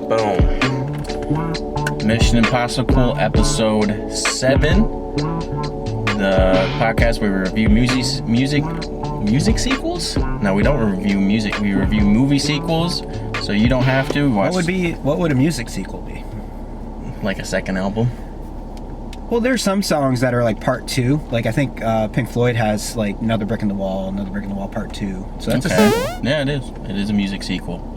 Boom. Mission Impossible Episode 7. The podcast where we review music sequels? No, we don't review music. We review movie sequels. So you don't have to watch. What would a music sequel be? Like a second album? Well, there's some songs that are like part 2. Like I think Pink Floyd has like Another Brick in the Wall Part 2. So that's a sequel. Yeah, it is. It is a music sequel.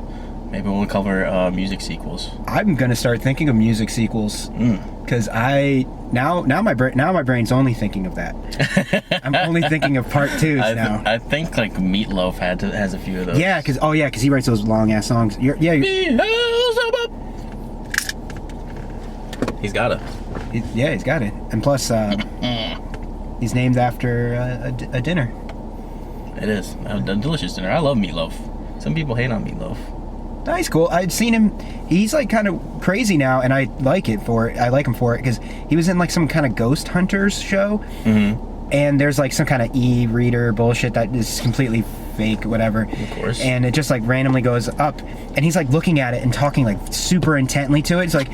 Maybe we'll cover music sequels. I'm gonna start thinking of music sequels because now my brain's only thinking of that. I'm only thinking of part 2s now. I think like Meatloaf has a few of those. Yeah, because he writes those long ass songs. He's got it. He's got it. And plus, he's named after a dinner. It is a delicious dinner. I love Meatloaf. Some people hate on Meatloaf. No, he's cool. I'd seen him. He's like kind of crazy now, and I like him for it because he was in like some kind of ghost hunters show, and there's like some kind of e-reader bullshit that is completely fake, whatever. Of course. And it just like randomly goes up, and he's like looking at it and talking like super intently to it. It's like,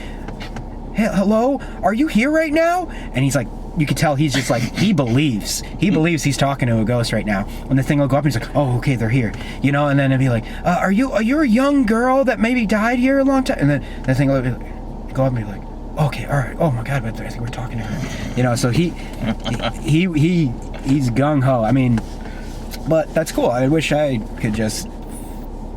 hey, hello, are you here right now? And he's like, you could tell he's just like, he believes he's talking to a ghost right now. When the thing will go up, he's like, oh, okay, they're here, and then it'd be like, are you a young girl that maybe died here a long time? And then the thing will go up and be like, okay, all right, oh my god, but I think we're talking to her, so he's gung-ho. I mean, but that's cool. I wish I could just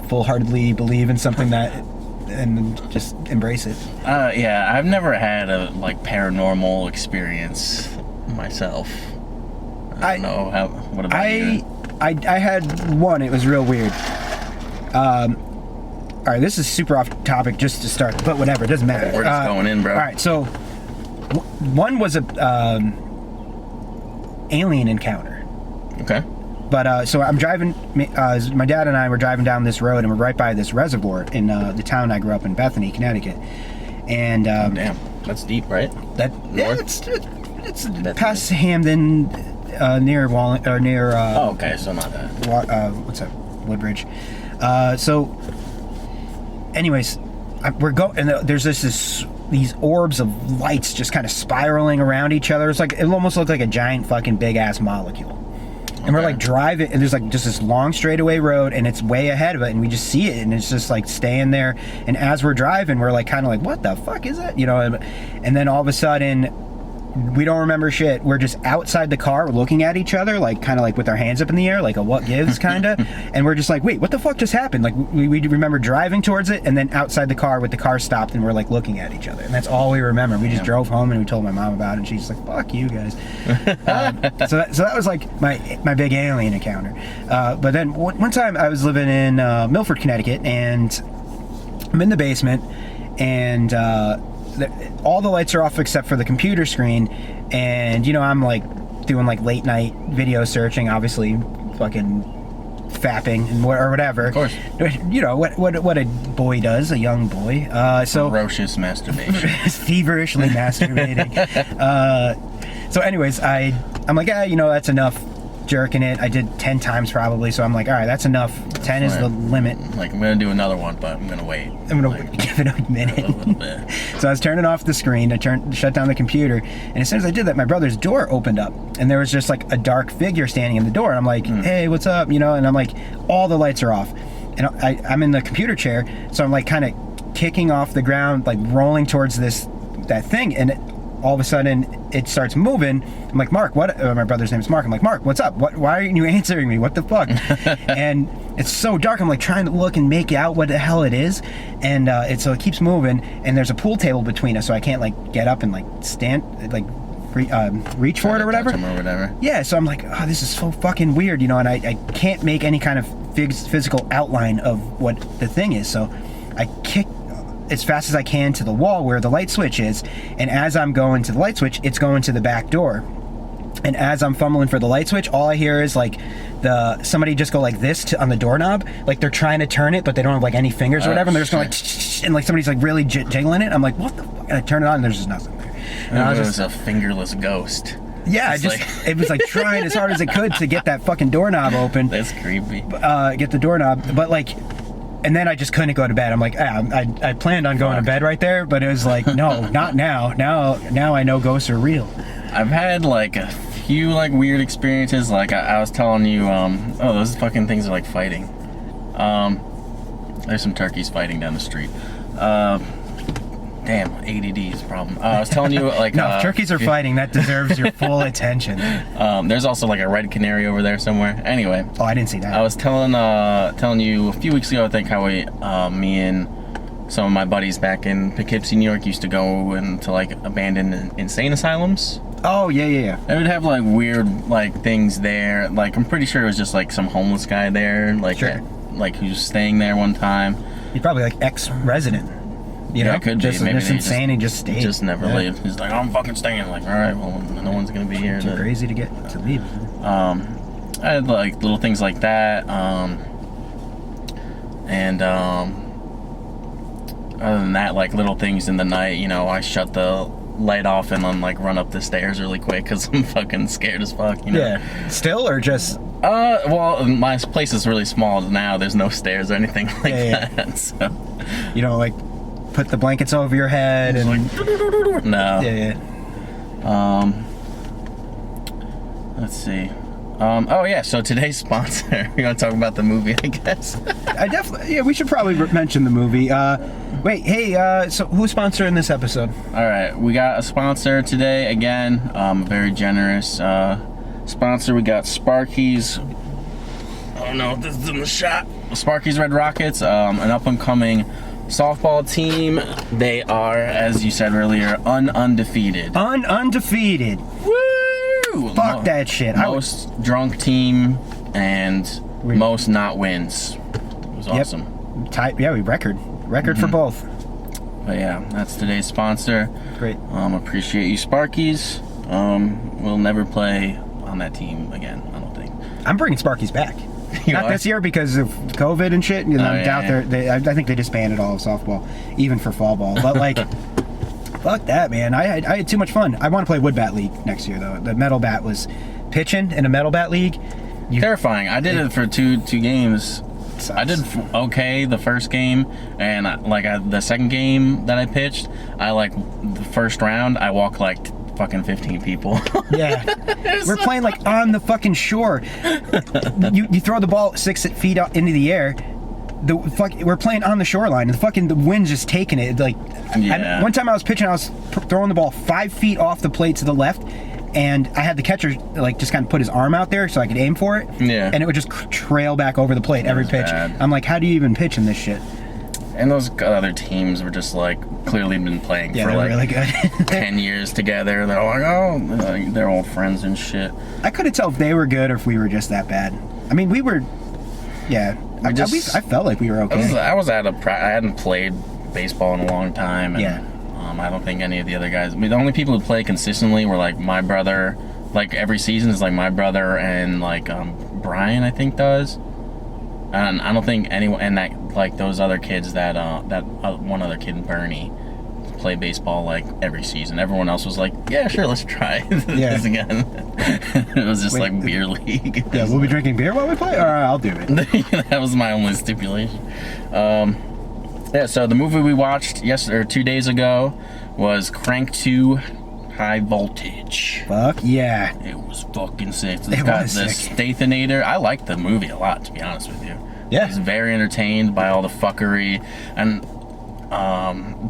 full-heartedly believe in something that and just embrace it. Yeah, I've never had a like paranormal experience myself. I don't know what about you? I had one. It was real weird. All right, this is super off topic just to start, but whatever, it doesn't matter. We're just going in, bro. All right, so one was a alien encounter. Okay. But so I'm driving. My dad and I were driving down this road, and we're right by this reservoir in the town I grew up in, Bethany, Connecticut. And damn, that's deep, right? It's past Hamden, near Wallen or near. Oh, okay, so not that. What's that? Woodbridge. So, anyways, we're going, and there's these orbs of lights just kind of spiraling around each other. It's like it almost looked like a giant fucking big ass molecule. And we're like driving, and there's like just this long straightaway road, and it's way ahead of it, and we just see it, and it's just like staying there. And as we're driving, we're like kind of like, what the fuck is that? And then all of a sudden, we don't remember shit. We're just outside the car looking at each other, like kind of like with our hands up in the air, like a what gives kind of. And we're just like, wait, what the fuck just happened? Like we remember driving towards it, and then outside the car with the car stopped, and we're like looking at each other. And that's all we remember. We just drove home, and we told my mom about it, and she's like, fuck you guys. So that was like my big alien encounter. But then one time I was living in Milford, Connecticut, and I'm in the basement, and all the lights are off except for the computer screen, and I'm like doing like late night video searching, obviously fucking fapping and whatever. Of course. What a boy does, a young boy. So ferocious masturbation. Feverishly masturbating. So anyways, I'm like, that's enough jerking it. I did 10 times probably, so I'm like, all right, that's enough. 10 is the limit. Like, I'm gonna do another one, but I'm gonna wait. I'm gonna give it a minute. A little bit. So I was turning off the screen, shut down the computer, and as soon as I did that, my brother's door opened up, and there was just like a dark figure standing in the door, and I'm like, hey, what's up? And I'm like, all the lights are off, and I'm in the computer chair, so I'm like kind of kicking off the ground, like rolling towards that thing, and all of a sudden it starts moving. I'm like, Mark, what? My brother's name is Mark. I'm like, Mark, what's up? Why aren't you answering me? What the fuck? And it's so dark. I'm like trying to look and make out what the hell it is. And so it keeps moving. And there's a pool table between us, so I can't like get up and like stand, like reach for it or whatever. Yeah. So I'm like, oh, this is so fucking weird, and I can't make any kind of physical outline of what the thing is. So I kick as fast as I can to the wall where the light switch is, and as I'm going to the light switch, it's going to the back door. And as I'm fumbling for the light switch, all I hear is like somebody just go like this on the doorknob, like they're trying to turn it, but they don't have like any fingers or whatever, and they're just going like, and like somebody's like really jiggling it. I'm like, what the fuck? And I turn it on, and there's just nothing there. And I was just a fingerless ghost. Yeah, it was like trying as hard as it could to get that fucking doorknob open. That's creepy. Get the doorknob, but like And then I just couldn't go to bed. I'm like, I planned on going to bed right there, but it was like, no, not now. Now I know ghosts are real. I've had like a few like weird experiences. Like I was telling you, oh, those fucking things are like fighting. There's some turkeys fighting down the street. Damn, ADD is a problem. I was telling you, like... No, if turkeys are fighting, that deserves your full attention. There's also, like, a red canary over there somewhere. Anyway. Oh, I didn't see that. I was telling you a few weeks ago, I think, how me and some of my buddies back in Poughkeepsie, New York, used to go into, like, abandoned insane asylums. Oh, yeah. They would have, like, weird, like, things there. Like, I'm pretty sure it was just, like, some homeless guy there. Like, sure. Like, who was staying there one time. He's probably, like, ex-resident. You know, it could just, be. Maybe just insane and just stayed. Just never leave. He's like, I'm fucking staying. Like, all right, well, no one's gonna be here. Too crazy to leave. I had like little things like that. And other than that, like little things in the night. You know, I shut the light off and then like run up the stairs really quick because I'm fucking scared as fuck. You know? Yeah. Still or just? Well, my place is really small now. There's no stairs or anything like that. So. You know, like. Put the blankets over your head and like, no. Yeah. Let's see. Oh yeah. So today's sponsor. We're gonna talk about the movie, I guess. We should probably mention the movie. Wait, hey. So who's sponsoring this episode? All right, we got a sponsor today again. Very generous sponsor. We got Sparky's. Oh no, this is in the shot. Sparky's Red Rockets. An up and coming softball team. They are, as you said earlier, undefeated. Undefeated. Woo! Fuck that shit. Most drunk team and most not wins. It was awesome. We record for both. But yeah, that's today's sponsor. Great. Appreciate you, Sparkies. We'll never play on that team again, I don't think. I'm bringing Sparkies back. Not this year because of COVID and shit. I doubt I think they disbanded all of softball, even for fall ball. But like, fuck that, man. I had too much fun. I want to play wood bat league next year though. The metal bat was pitching in a metal bat league. Terrifying. I did it for two games. Sucks. I did okay the first game, and the second game that I pitched, the first round I walked like fucking 15 people. Yeah. We're playing like on the fucking shore. You throw the ball 6 feet out into the air. We're playing on the shoreline, and the wind's just taking it. Like, yeah. One time I was pitching, I was throwing the ball 5 feet off the plate to the left, and I had the catcher like just kind of put his arm out there so I could aim for it. Yeah. And it would just trail back over the plate every pitch. Bad. I'm like, how do you even pitch in this shit? And those other teams were just like clearly been playing for like really good. 10 years together. They're like, oh, they're old friends and shit. I couldn't tell if they were good or if we were just that bad. I mean, we were, yeah. At least I felt like we were okay. I hadn't played baseball in a long time. And, yeah. I don't think any of the other guys. I mean, the only people who play consistently were like my brother. Like every season is like my brother and like Brian, I think, does. And I don't think anyone, and that like those other kids that one other kid, Bernie, play baseball like every season. Everyone else was like, yeah, sure, let's try this again. It was just like beer league. Yeah, we'll be drinking beer while we play? All right, I'll do it. That was my only stipulation. Yeah, so the movie we watched 2 days ago was Crank 2 High Voltage. Fuck yeah. It was fucking sick. It's got the Stathinator. I liked the movie a lot, to be honest with you. Yeah. I was very entertained by all the fuckery. And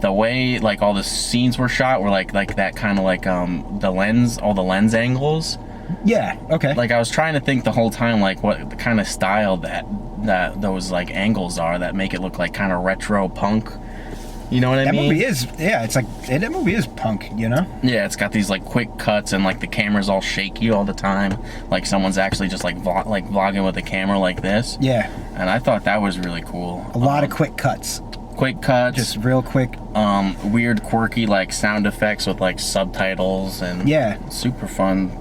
the way like all the scenes were shot were like that kind of like all the lens angles. Yeah, okay. Like I was trying to think the whole time like what the kind of style that those like angles are that make it look like kind of retro punk. You know what I mean? That movie is, yeah, it's like, that movie is punk, you know? Yeah, it's got these like quick cuts and like the camera's all shaky all the time. Like someone's actually just like vlogging with a camera like this. Yeah. And I thought that was really cool. A lot of quick cuts. Quick cuts. Just real quick. Weird, quirky like sound effects with like subtitles and super fun.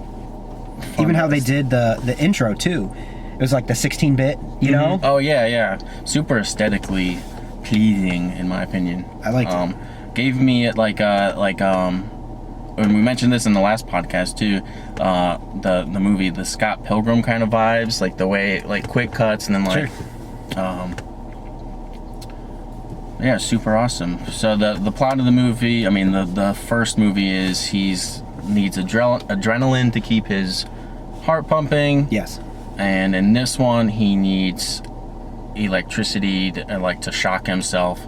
Even how they did the intro too. It was like the 16-bit, you know? Oh yeah. Super aesthetically pleasing in my opinion. I liked it. Gave me when we mentioned this in the last podcast too, the movie, the Scott Pilgrim kind of vibes, like the way like quick cuts and then like Yeah, super awesome. So the plot of the movie, I mean, the first movie is he's needs adrenaline to keep his heart pumping. Yes. And in this one, he needs electricity to shock himself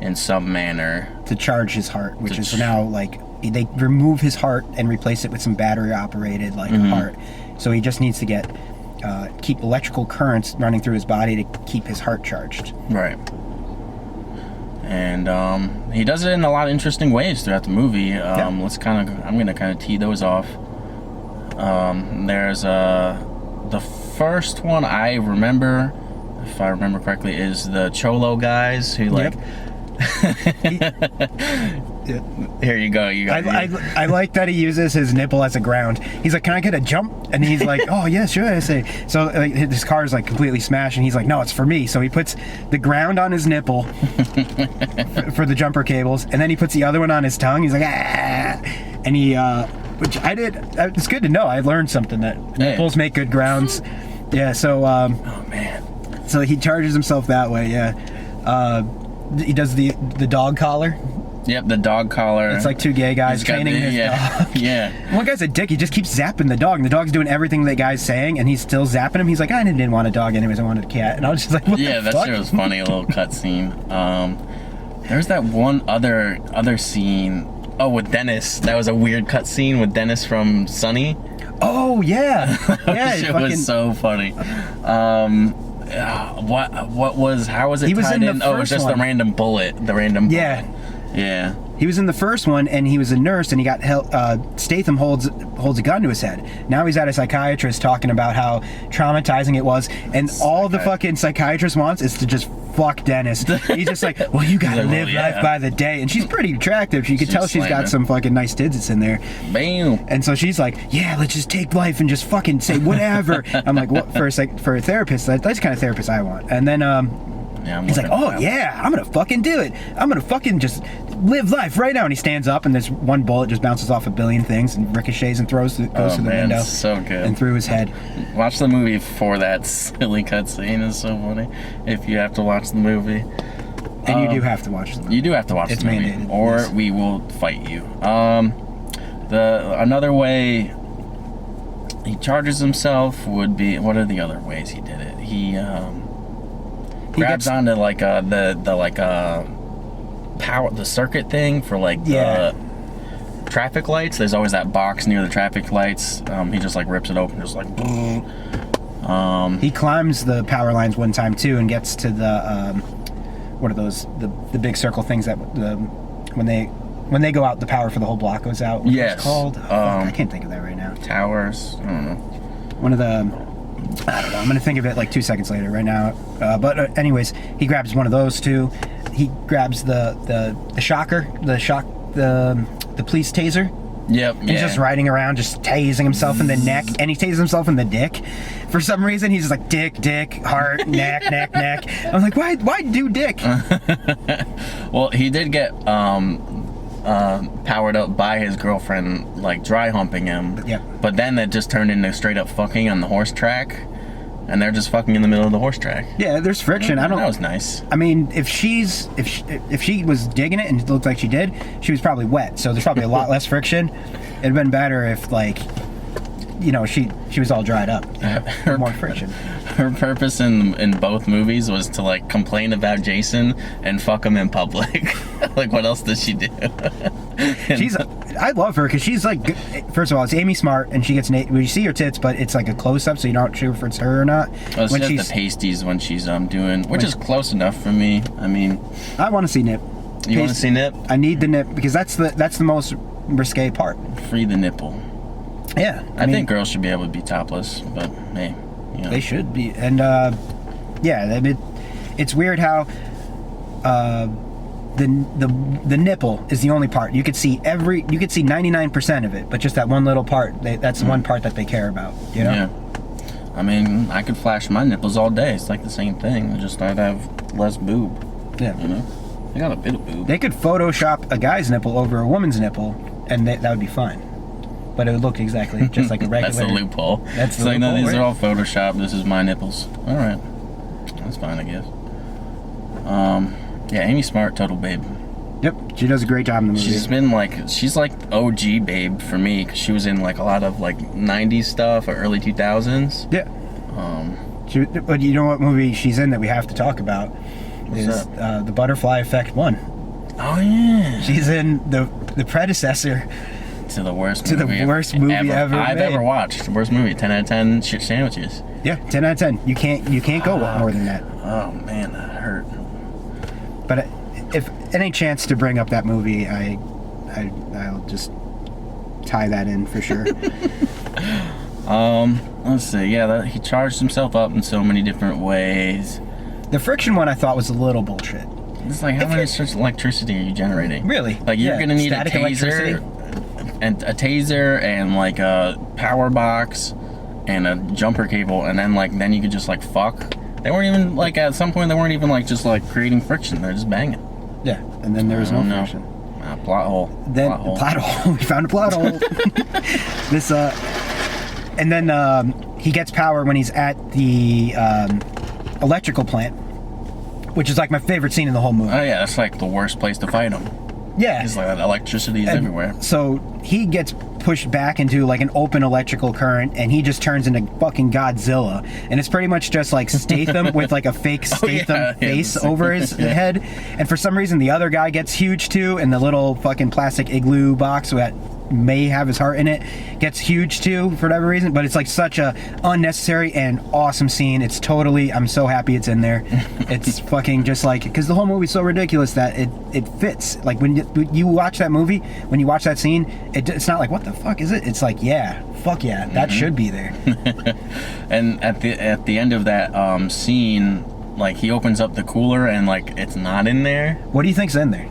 in some manner. To charge his heart, which is now like they remove his heart and replace it with some battery operated heart. So he just needs to get keep electrical currents running through his body to keep his heart charged. Right. And he does it in a lot of interesting ways throughout the movie. I'm gonna kind of tee those off. There's the first one I remember, if I remember correctly, is the Cholo guys who like. Here you go. I like that he uses his nipple as a ground. He's like, "Can I get a jump?" And he's like, "Oh yeah, sure." I say. So like, his car is like completely smashed, and he's like, "No, it's for me." So he puts the ground on his nipple for the jumper cables, and then he puts the other one on his tongue. He's like, "Ah," and he, which I did. It's good to know. I learned something that nipples make good grounds. Yeah. So. Oh man. So he charges himself that way. Yeah. He does the dog collar. Yep, the dog collar. It's like two gay guys training his dog. Yeah. One guy's a dick. He just keeps zapping the dog, and the dog's doing everything the guy's saying, and he's still zapping him. He's like, I didn't want a dog anyways. I wanted a cat. And I was just like, what the fuck? That shit was funny. A little cutscene. There's that one other scene. Oh, with Dennis. That was a weird cutscene with Dennis from Sunny. Oh yeah. Yeah. It was so funny. How was it he was tied in? Oh, it was just the random bullet. Yeah. Yeah. He was in the first one, and he was a nurse, and he got Statham holds a gun to his head. Now he's at a psychiatrist talking about how traumatizing it was, and all the fucking psychiatrist wants is to just fuck Dennis. He's just like, well, you gotta live life by the day, and she's pretty attractive. You can tell she's got some fucking nice tits in there. Bam. And so she's like, yeah, let's just take life and just fucking say whatever. I'm like, what? For a therapist, that's the kind of therapist I want. And then he's like, oh yeah, I'm gonna fucking do it. I'm gonna fucking just live life right now. And he stands up, and this one bullet just bounces off a billion things and ricochets and goes through the window. So good. And through his head. Watch the movie for that silly cutscene. It's so funny. If you have to watch the movie. And you do have to watch the movie. You do have to watch the movie. It's mandated. Or we will fight you. Another way he charges himself would be, what are the other ways he did it? He grabs onto like the circuit thing for like the traffic lights. There's always that box near the traffic lights. He just like rips it open, just like boom. He climbs the power lines one time too, and gets to the what are those, the big circle things that when they go out, the power for the whole block goes out. What's it called? I can't think of that right now. Towers. I don't know. One of the, I don't know. I'm gonna think of it like 2 seconds later right now. But anyways, he grabs one of those two. He grabs the shocker, the police taser. Yep. He's just riding around, just tasing himself in the neck, and he tases himself in the dick. For some reason, he's just like dick, heart, neck. I'm like, why do dick? Well, he did get powered up by his girlfriend, like dry humping him. Yeah. But then that just turned into straight up fucking on the horse track, and they're just fucking in the middle of the horse track. Yeah, there's friction. That was nice. I mean, if she was digging it and it looked like she did, she was probably wet. So there's probably a lot less friction. It'd been better if she was all dried up. More friction. Her purpose in both movies was to like complain about Jason and fuck him in public. Like, what else does she do? I love her because she's like, first of all, it's Amy Smart, and she gets you see her tits, but it's like a close up, so you're not sure if it's her or not. Well, she has the pasties when she's doing, which is close enough for me. I mean, I want to see nip. You want to see nip? I need the nip because that's the most risque part. Free the nipple. Yeah, I think girls should be able to be topless, but hey, they should be. And it's weird how the nipple is the only part you could see 99% of it, but just that one little part, that's the one part that they care about. Yeah. I mean, I could flash my nipples all day. It's like the same thing. Just I'd have less boob. Yeah. I got a bit of boob. They could Photoshop a guy's nipple over a woman's nipple, and that would be fine. But it would look exactly just like a regular. That's the loophole. That's the loophole. No, these are all Photoshop. This is my nipples. All right, that's fine, I guess. Yeah, Amy Smart, total babe. Yep, she does a great job in the movie. She's like OG babe for me, because she was in like a lot of like 90s stuff or early 2000s. Yeah. But you know what movie she's in that we have to talk about? Is The Butterfly Effect 1. Oh yeah. She's in the predecessor to the worst movie ever I've made. ever watched. The worst movie. 10 out of 10 shit sandwiches. Yeah, 10 out of 10. You can't go more than that. Oh man, that hurt. But if any chance to bring up that movie, I'll just tie that in for sure. Let's see. Yeah, he charged himself up in so many different ways. The friction one I thought was a little bullshit. It's like, how much electricity are you generating? Really? Like, you're gonna need a taser, and like a power box, and a jumper cable, and then you could just like fuck. They weren't even like, at some point they weren't even like just like creating friction. They're just banging. Yeah, and then there was no friction. Plot hole. Plot hole. We found a plot hole. And then he gets power when he's at the electrical plant, which is like my favorite scene in the whole movie. Oh yeah, that's like the worst place to fight him. Yeah. It's like electricity is everywhere. So he gets pushed back into like an open electrical current, and he just turns into fucking Godzilla. And it's pretty much just like Statham with like a fake Statham face over his head. And for some reason, the other guy gets huge too, and the little fucking plastic igloo box that may have his heart in it gets huge too for whatever reason. But it's like such a unnecessary and awesome scene. It's totally, I'm so happy it's in there. It's fucking just like, because the whole movie's so ridiculous that it fits. Like when you watch that movie, when you watch that scene, it's not like, what the fuck is it? It's like, yeah, fuck yeah, that should be there. And at the end of that scene, like he opens up the cooler and like it's not in there. What do you think's in there?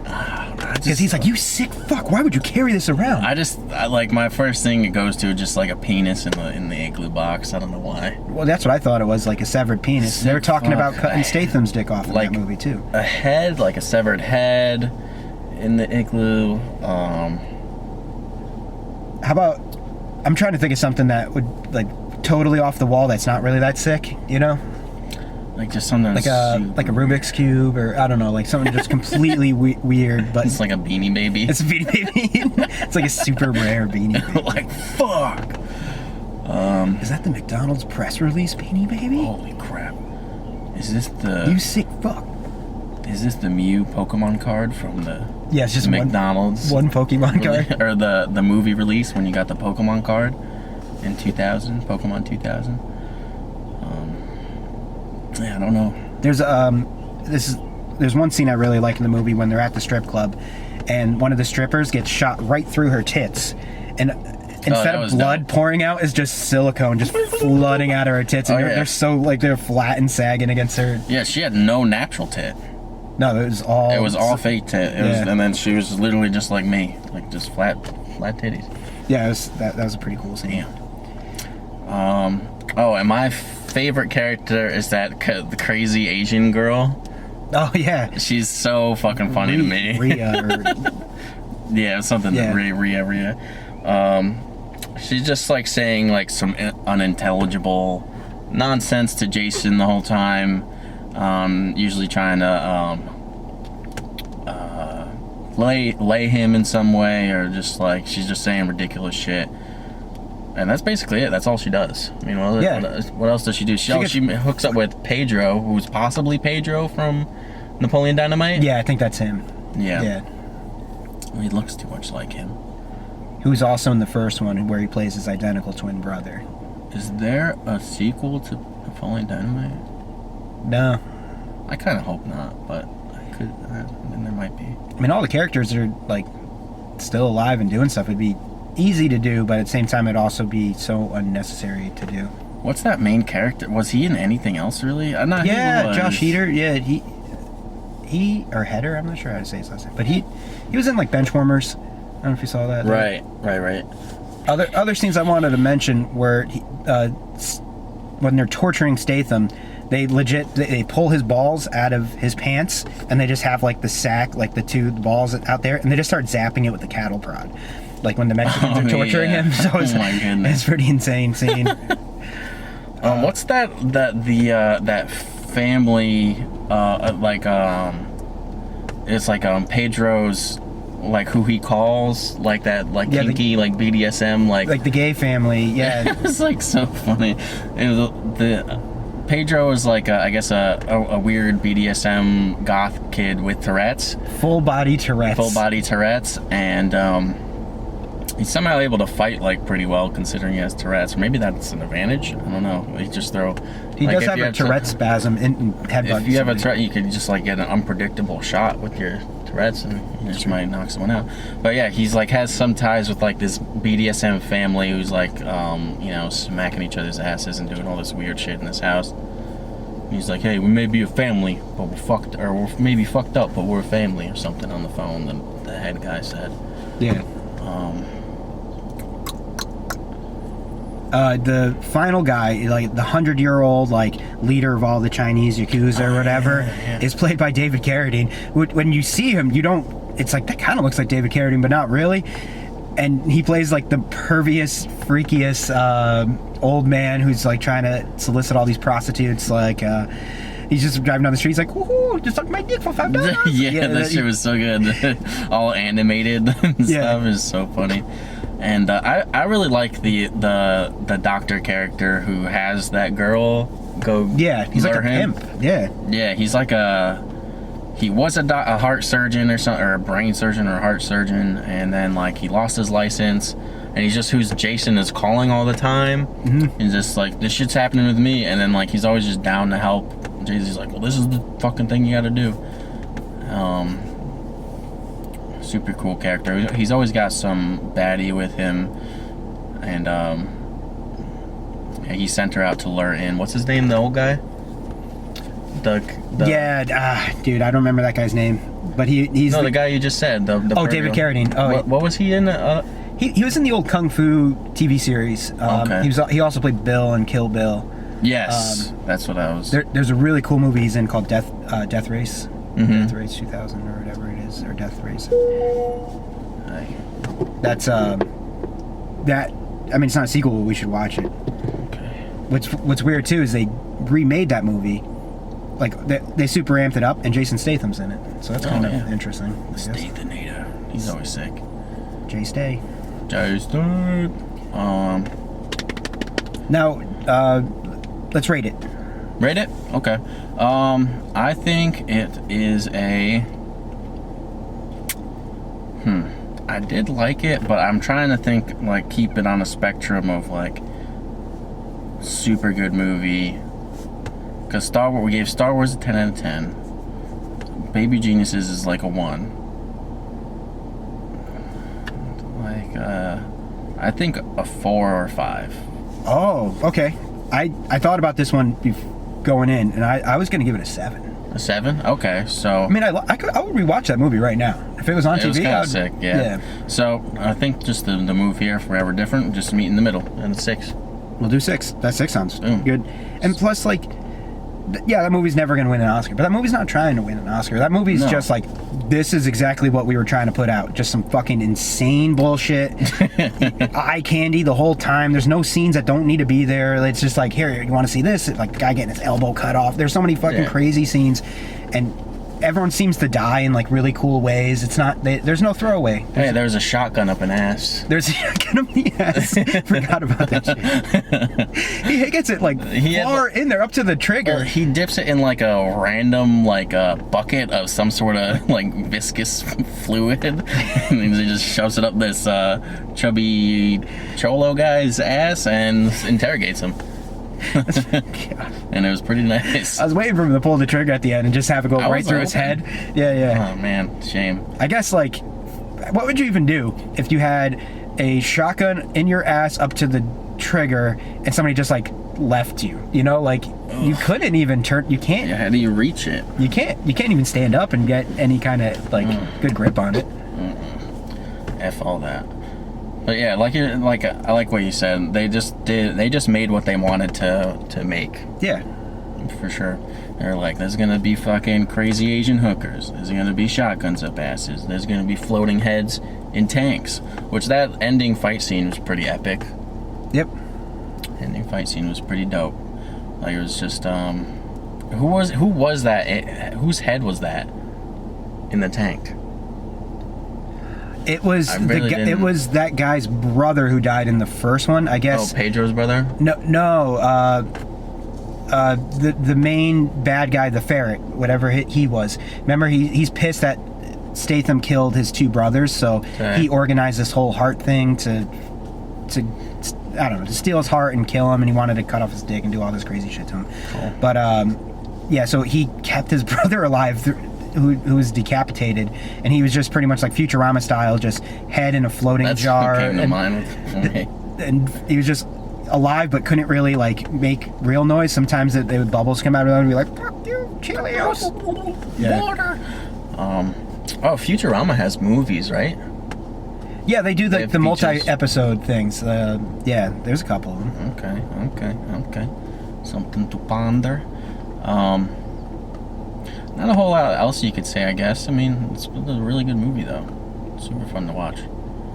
Because he's like, you sick fuck, why would you carry this around? I like, my first thing it goes to just like a penis in the igloo box. I don't know why. Well, that's what I thought it was, like a severed penis. They were talking about cutting Statham's dick off in that movie too. A head, like a severed head in the igloo. How about, I'm trying to think of something that would like totally off the wall that's not really that sick, you know? Like just something like a Rubik's Cube, or I don't know, like something just completely weird. But it's like a Beanie Baby. It's a Beanie Baby. It's like a super rare Beanie Baby. Like fuck. Is that the McDonald's press release Beanie Baby? Holy crap! Is this the you sick fuck? Is this the Mew Pokemon card from the? Yeah, it's just McDonald's one Pokemon card, or the movie release when you got the Pokemon card in 2000, Pokemon 2000. Yeah, I don't know. There's there's one scene I really like in the movie when they're at the strip club, and one of the strippers gets shot right through her tits, and instead of blood pouring out, is just silicone just flooding out of her tits, and they're so like they're flat and sagging against her. Yeah, she had no natural tit. No, it was all fake tit. And then she was literally just like me, like just flat titties. Yeah, that was a pretty cool scene. Yeah. Oh, and my favorite character is that the crazy Asian girl. Oh yeah, she's so fucking funny to me. Yeah, something. Yeah. Ria. She's just like saying like some unintelligible nonsense to Jason the whole time. Usually trying to lay him in some way, or just like she's just saying ridiculous shit. And that's basically it. That's all she does. I mean, what else does she do? She hooks up with Pedro, who's possibly Pedro from Napoleon Dynamite. Yeah, I think that's him. Yeah. He looks too much like him. Who's also in the first one, where he plays his identical twin brother. Is there a sequel to Napoleon Dynamite? No. I kind of hope not, but there might be. I mean, all the characters are like still alive and doing stuff. It'd be easy to do, but at the same time it'd also be so unnecessary to do. What's that main character? Was he in anything else really? I'm not. Yeah, Josh Heder. Yeah, he or Heder. I'm not sure how to say his last name, but he was in like Benchwarmers. I don't know if you saw that. Right. Other scenes I wanted to mention were when they're torturing Statham, they pull his balls out of his pants, and they just have like the sack, like the two balls out there, and they just start zapping it with the cattle prod. Like when the Mexicans are torturing him. So my goodness. It's a pretty insane scene. What's that family it's like Pedro's, like who he calls, like that, like kinky, like BDSM, like the gay family. Yeah. It's like so funny. The Pedro is like I guess a weird BDSM goth kid with Tourette's. Full body Tourette's. And he's somehow able to fight like pretty well considering he has Tourette's. Or maybe that's an advantage. I don't know. He just throw. He does have a Tourette spasm in headbutt. If you have a Tourette, you could just like get an unpredictable shot with your Tourette's, and you just might knock someone out. But yeah, he's like has some ties with like this BDSM family who's like smacking each other's asses and doing all this weird shit in this house. And he's like, hey, we may be a family, but we're maybe fucked up, but we're a family or something on the phone. The head guy said. Yeah. The final guy, like the 100-year-old like leader of all the Chinese Yakuza or whatever, is played by David Carradine. When you see him, you don't. It's like that kind of looks like David Carradine, but not really. And he plays like the pervious, freakiest old man who's like trying to solicit all these prostitutes. Like he's just driving down the street. He's like, "Woohoo! Just suck my dick for $5." Yeah, that shit was so good. All animated and stuff is so funny. And I really like the doctor character who has that girl go. Yeah, he's like a pimp. Yeah, he's like he was a heart surgeon or something, or a brain surgeon or a heart surgeon, and then like he lost his license, and he's just who's Jason is calling all the time. Mm-hmm. And just like, this shit's happening with me, and then like he's always just down to help. Jason's like, well, this is the fucking thing you got to do. Super cool character. He's always got some baddie with him, and he sent her out to lure in. What's his name? The old guy. Dude, I don't remember that guy's name, but he's the guy you just said. David Carradine. What was he in? He was in the old Kung Fu TV series. Okay. He also played Bill in Kill Bill. Yes, that's what I was. There's a really cool movie he's in called Death Race. Mm-hmm. Death Race 2000 or whatever it is, or Death Race. That's that. I mean, it's not a sequel, but we should watch it. Okay. What's weird too is they remade that movie. Like they super amped it up, and Jason Statham's in it, so that's kind of interesting. Stathanator. He's always sick. Jay Stay. Now, let's rate it. Rate it? Okay. I think it is a. I did like it, but I'm trying to think, like, keep it on a spectrum of like super good movie. Because we gave Star Wars a 10 out of 10. Baby Geniuses is like a 1. Like, I think a 4 or 5. Oh, okay. I thought about this one going in, and I was going to give it a 7. A 7? Okay, so... I mean, I would rewatch that movie right now. If it was on TV, it was kind of sick, yeah. So, I think just the move here, Forever Different, just meet in the middle, and 6. We'll do 6. That 6 sounds good. And plus, like... Yeah, that movie's never going to win an Oscar, but that movie's not trying to win an Oscar. That movie's just like, this is exactly what we were trying to put out. Just some fucking insane bullshit. Eye candy the whole time. There's no scenes that don't need to be there. It's just like, here, you want to see this? Like, the guy getting his elbow cut off. There's so many fucking crazy scenes, and everyone seems to die in like really cool ways. It's not, there's no throwaway. There's a shotgun up an ass. There's a shotgun up the ass. Forgot about that shit. He gets it like far in there, up to the trigger. He dips it in like a random like a bucket of some sort of like viscous fluid, and he just shoves it up this chubby cholo guy's ass and interrogates him. And it was pretty nice. I was waiting for him to pull the trigger at the end and just have it go right through his head. Yeah. Oh man, shame. I guess, like, what would you even do if you had a shotgun in your ass up to the trigger and somebody just like left you? You know, like you couldn't even turn. You can't. Yeah, how do you reach it? You can't even stand up and get any kind of like good grip on it. F all that. But yeah, I like what you said. They just made what they wanted to make. Yeah, for sure. They're like, there's gonna be fucking crazy Asian hookers. There's gonna be shotguns up asses. There's gonna be floating heads in tanks. Which that ending fight scene was pretty epic. Yep. Ending fight scene was pretty dope. Like it was just who was that? Whose head was that? in the tank? It was it was that guy's brother who died in the first one, I guess. Oh, Pedro's brother? No. The main bad guy, the ferret, whatever he was. Remember, he's pissed that Statham killed his two brothers, so he organized this whole heart thing to I don't know, to steal his heart and kill him, and he wanted to cut off his dick and do all this crazy shit to him. Cool. But yeah, so he kept his brother alive, who was decapitated, and he was just pretty much like Futurama style, just head in a floating jar. That's what came to mind with me. And he was just alive, but couldn't really like make real noise. Sometimes they would bubbles come out of him and be like, "Fuck you, Cheerios." Water. Oh, Futurama has movies, right? Yeah, they do the multi-episode things. Yeah, there's a couple of them. Okay. Something to ponder. Not a whole lot else you could say, I guess. I mean, it's a really good movie, though. Super fun to watch.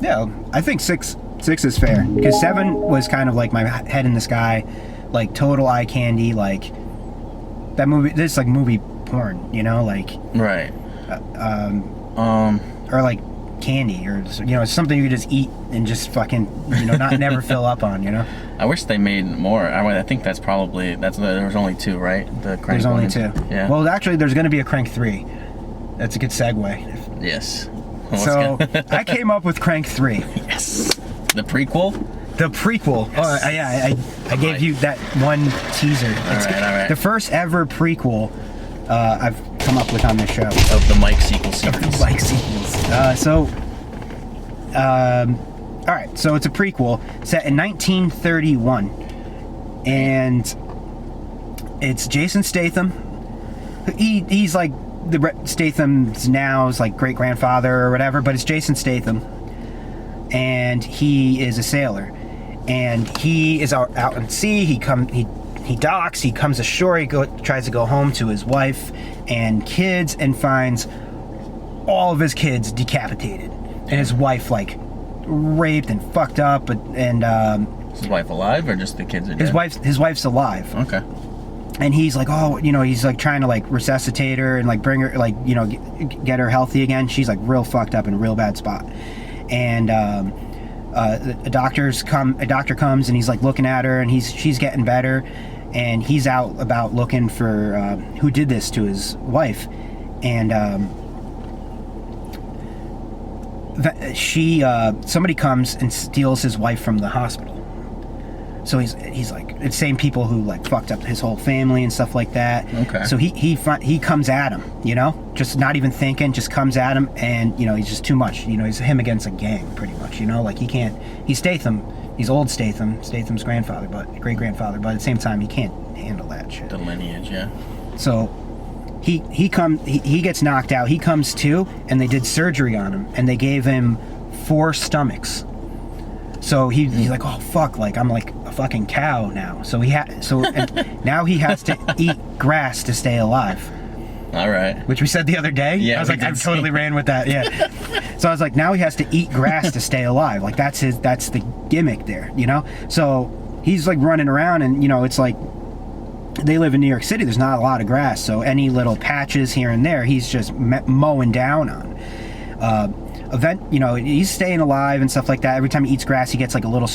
Yeah, I think six is fair, because 7 was kind of like my head in the sky, like total eye candy, like that movie. This is like movie porn, you know, like right. Or like candy, or something you could just eat and just fucking not never fill up on, I wish they made more. I think there was only 2, right? There's only 2. Yeah. Well, actually, there's going to be a Crank 3. That's a good segue. Yes. So I came up with Crank 3. Yes. The prequel. Yes. Oh yeah, I gave you that one teaser. All right. The first ever prequel I've come up with on this show. Of the Mike sequel series. Mike sequels. All right, so it's a prequel set in 1931, and it's Jason Statham. He's like Statham's now is like great grandfather or whatever, but it's Jason Statham, and he is a sailor, and he is out at sea. He docks. He comes ashore. He tries to go home to his wife and kids, and finds all of his kids decapitated, and his wife like raped and fucked up. And is his wife alive, or just the kids are dead? His wife's alive. Okay. And he's like, he's like trying to like resuscitate her and like bring her, like, get her healthy again. She's like real fucked up in a real bad spot. And a doctor comes and he's like looking at her, and she's getting better, and he's out about looking for who did this to his wife. And somebody comes and steals his wife from the hospital. So he's like, it's same people who like fucked up his whole family and stuff like that. Okay. So he comes at him, just not even thinking, just comes at him, and he's just too much. He's him against a gang, pretty much. Like he can't. He's Statham. He's old Statham's grandfather, great grandfather. But at the same time, he can't handle that shit. The lineage, yeah. So he gets knocked out. He comes to, and they did surgery on him, and they gave him 4 stomachs. So he's like, oh fuck, like I'm like a fucking cow now. So now he has to eat grass to stay alive. All right. Which we said the other day. Yeah, I was like, I totally ran with that. Yeah. So I was like, now he has to eat grass to stay alive. Like that's the gimmick there, So he's like running around, and it's like they live in New York City. There's not a lot of grass, so any little patches here and there, he's just mowing down on. He's staying alive and stuff like that. Every time he eats grass, he gets like a little,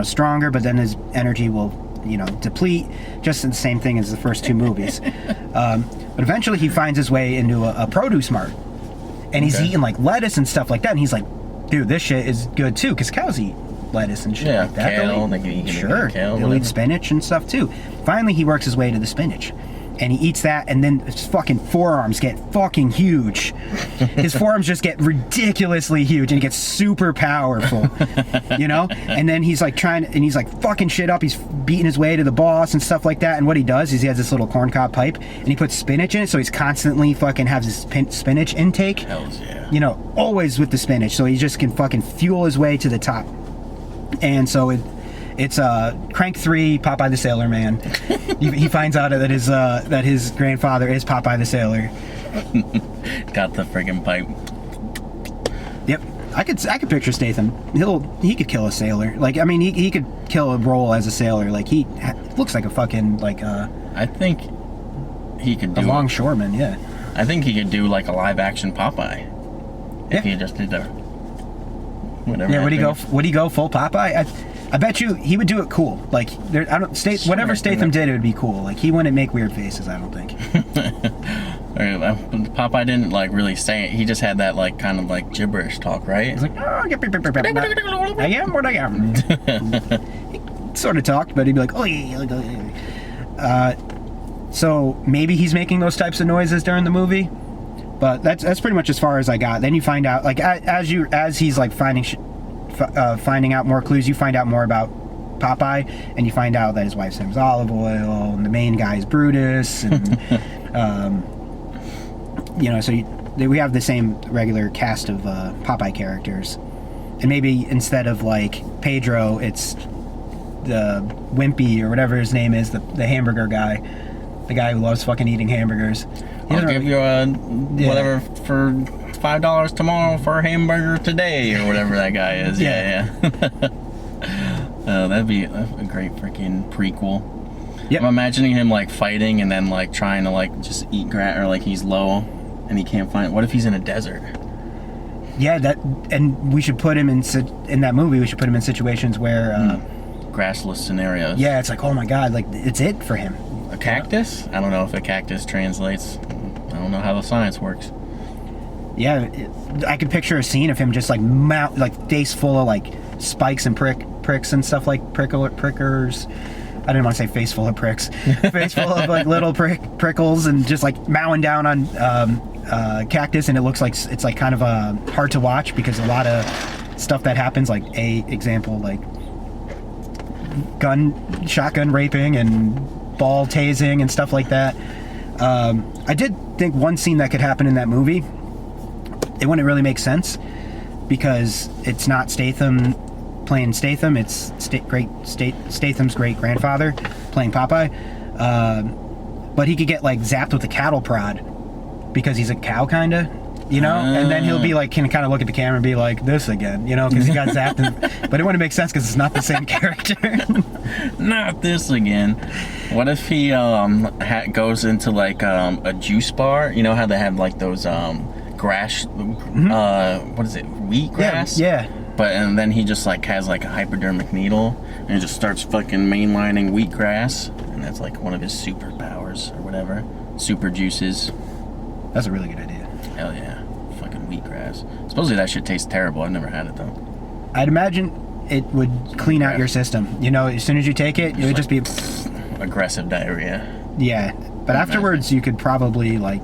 stronger, but then his energy will, deplete. Just the same thing as the first 2 movies. But eventually he finds his way into a produce mart, and he's eating like lettuce and stuff like that. And he's like, dude, this shit is good too, because cows eat lettuce and shit like that. Kale, they'll eat spinach and stuff too. Finally, he works his way to the spinach, and he eats that, and then his fucking forearms get fucking huge. His forearms just get ridiculously huge, and he gets super powerful, And then he's like he's like fucking shit up. He's beating his way to the boss and stuff like that. And what he does is he has this little corncob pipe, and he puts spinach in it, so he's constantly fucking has his spinach intake. Hells yeah. Always with the spinach, so he just can fucking fuel his way to the top. And so it's Crank 3, Popeye the Sailor Man. He finds out that his grandfather is Popeye the Sailor. Got the friggin' pipe. Yep, I could picture Statham. He could kill a sailor. Like, I mean, he could kill a role as a sailor. Like, he looks like a fucking like I think he could do a longshoreman. Yeah. I think he could do like a live action Popeye. If he just did the whatever. Yeah, would he go full Popeye? I bet you he would do it cool. Like whatever Statham did, it would be cool. Like he wouldn't make weird faces, I don't think. Popeye didn't like really say it. He just had that like kind of like gibberish talk, right? He's like, I am what I am. He sort of talked, but he'd be like, oh yeah. So maybe he's making those types of noises during the movie, but that's pretty much as far as I got. Then you find out, like as he's like finding out more clues, you find out more about Popeye, and you find out that his wife's name is Olive Oil, and the main guy is Brutus, and so we have the same regular cast of Popeye characters, and maybe instead of like Pedro, it's the Wimpy or whatever his name is, the hamburger guy, the guy who loves fucking eating hamburgers. I'll give you whatever for $5 tomorrow for a hamburger today, or whatever that guy is. Yeah. That'd be a great freaking prequel. Yep. I'm imagining him like fighting and then like trying to like just eat grass, or like he's low and he can't find. What if he's in a desert? Yeah, and we should put him in that movie. We should put him in situations where grassless scenarios. Yeah, it's like, oh my god, like it's it for him. A cactus? I don't know if a cactus translates. I don't know how the science works. Yeah, I could picture a scene of him just like face full of like spikes and pricks and stuff, like prickers. I didn't want to say face full of pricks. Face full of like little prickles, and just like mowing down on cactus, and it looks like it's like kind of hard to watch because a lot of stuff that happens, like example, like shotgun raping and ball tasing and stuff like that. I did think one scene that could happen in that movie, it wouldn't really make sense because it's not Statham playing Statham, it's Statham's great grandfather playing Popeye, but he could get like zapped with a cattle prod because he's a cow, kinda, and then he'll be like, can kind of look at the camera and be like, this again, because he got zapped, but it wouldn't make sense because it's not the same character. Not this again. What if he goes into like a juice bar? You know how they have like those grass, what is it, wheatgrass? Yeah. And then he just like has like a hypodermic needle and he just starts fucking mainlining wheatgrass, and that's like one of his superpowers or whatever. Super juices. That's a really good idea. Hell yeah. Fucking wheatgrass. Supposedly that shit tastes terrible. I've never had it though. I'd imagine it would clean out your system. As soon as you take it, it would just be aggressive diarrhea. Yeah. But afterwards you could probably like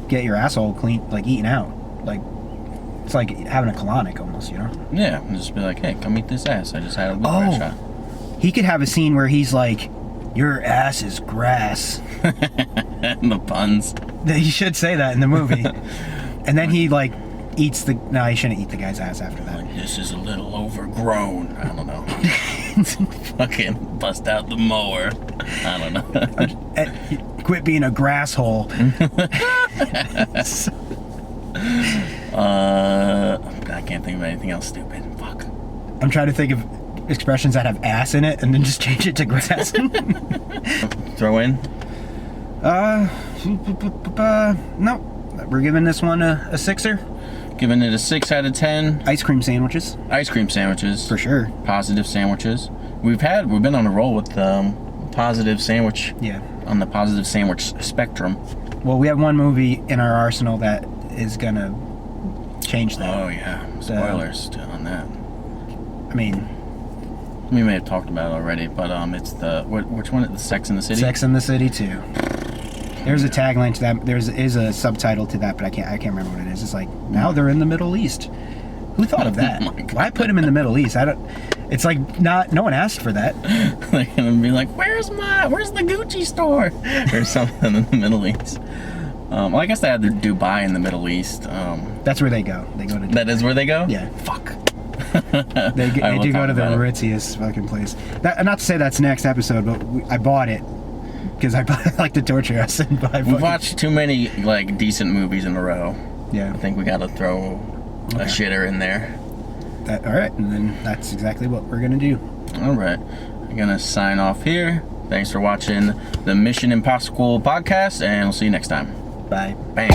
get your asshole clean, like eaten out. Like it's like having a colonic almost, Yeah, and just be like, hey, come eat this ass. I just had a wheatgrass shot. He could have a scene where he's like, your ass is grass. The puns. He should say that in the movie. And then he like eats no, he shouldn't eat the guy's ass after that. Like, this is a little overgrown. I don't know. Fucking bust out the mower. I don't know. Quit being a grass hole. I can't think of anything else stupid. Fuck. I'm trying to think of expressions that have ass in it and then just change it to grass. Throw in? No. We're giving this one a 6er. Giving it a 6 out of 10. Ice cream sandwiches. Ice cream sandwiches. For sure. Positive sandwiches. We've been on a roll with positive sandwich. Yeah. On the positive sandwich spectrum. Well, we have one movie in our arsenal that is gonna change that. Oh yeah. Spoilers on that. I mean, we may have talked about it already, but it's which one? The Sex and the City? Sex and the City 2. There's a tagline to that. There is a subtitle to that, but I can't remember what it is. It's like, now they're in the Middle East. Who thought of that? Oh my God. Why put them in the Middle East? It's like no one asked for that. They're gonna be like, where's the Gucci store? Or something in the Middle East. Well, I guess they had Dubai in the Middle East. That's where they go. They go to Dubai. That is where they go? Yeah. Fuck. They do go to the ritziest fucking place. Not to say that's next episode, but I bought it because I like to torture us and buy. We've watched too many like decent movies in a row. Yeah. I think we got to throw a shitter in there. All right, and then that's exactly what we're gonna do. All right, I'm gonna sign off here. Thanks for watching the Mission Impossible podcast, and we'll see you next time. Bye. Bam.